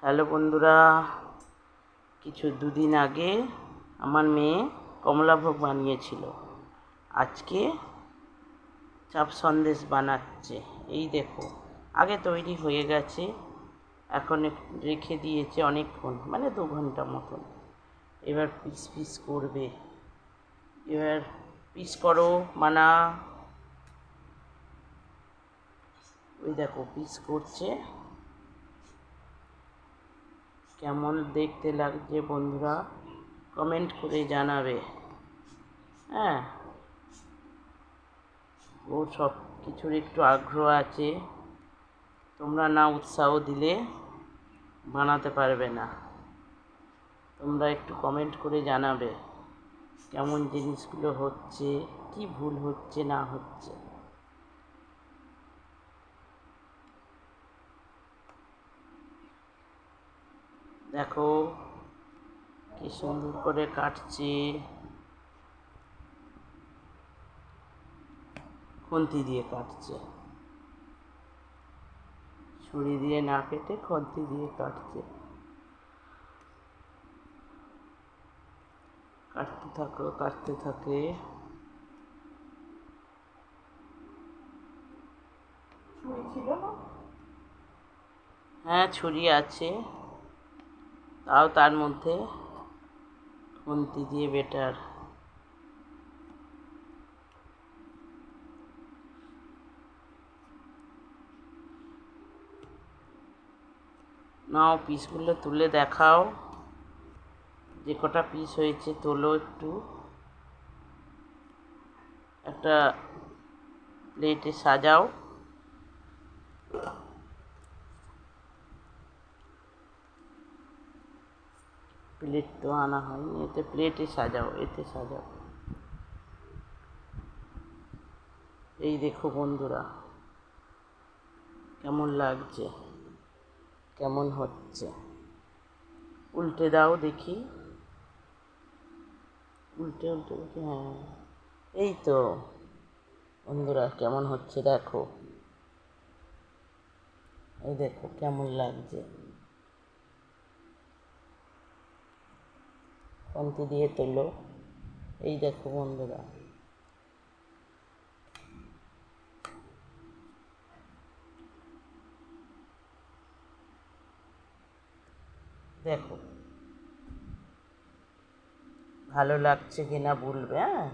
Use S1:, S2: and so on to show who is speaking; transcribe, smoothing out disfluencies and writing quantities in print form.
S1: Hello বন্ধুরা, দুদিন আগে আমার মেয়ে কমলাভোগ বানিয়েছিল। আজকে চাপ সন্দেশ বানাচ্ছে। এই দেখো, আগে তৈরি হয়ে গেছে, এখন রেখে দিয়েছে অনেকক্ষণ, মানে 2 ঘন্টা মতন। এবার পিস পিস করবে। এবার পিস করো মানা। ওই দেখো পিস করছে। কেমন দেখতে লাগছে বন্ধুরা কমেন্ট করে জানাবে। হ্যাঁ, ও সব কিছুর একটু আগ্রহ আছে, তোমরা না উৎসাহ দিলে বানাতে পারবে না। তোমরা একটু কমেন্ট করে জানাবে কেমন জিনিসগুলো হচ্ছে, কি ভুল হচ্ছে না হচ্ছে। দেখো কি সুন্দর করে কাটছে, খুন্তি দিয়ে কাটছে, ছুরি দিয়ে না কেটে খুন্তি দিয়ে কাটছে। কাটতে থাকে। হ্যাঁ, ছুরি আছে, তাও তার মধ্যে খুন্তি দিয়ে বেটার। নাও পিসগুলো তুলে দেখাও, যে কটা পিস হয়েছে তোলো একটু, একটা প্লেটে সাজাও। প্লেট তো আনা হয়নি, প্লেটে সাজাও, এতে সাজাও। এই দেখো বন্ধুরা কেমন লাগছে, কেমন হচ্ছে। উল্টে দাও দেখি, উল্টে দেখি। হ্যাঁ, এই তো বন্ধুরা কেমন হচ্ছে দেখো। এই দেখো কেমন লাগছে, খুন্তি দিয়ে তোলো। এই দেখো বন্ধুরা, দেখো ভালো লাগছে কিনা বলবে। হ্যাঁ।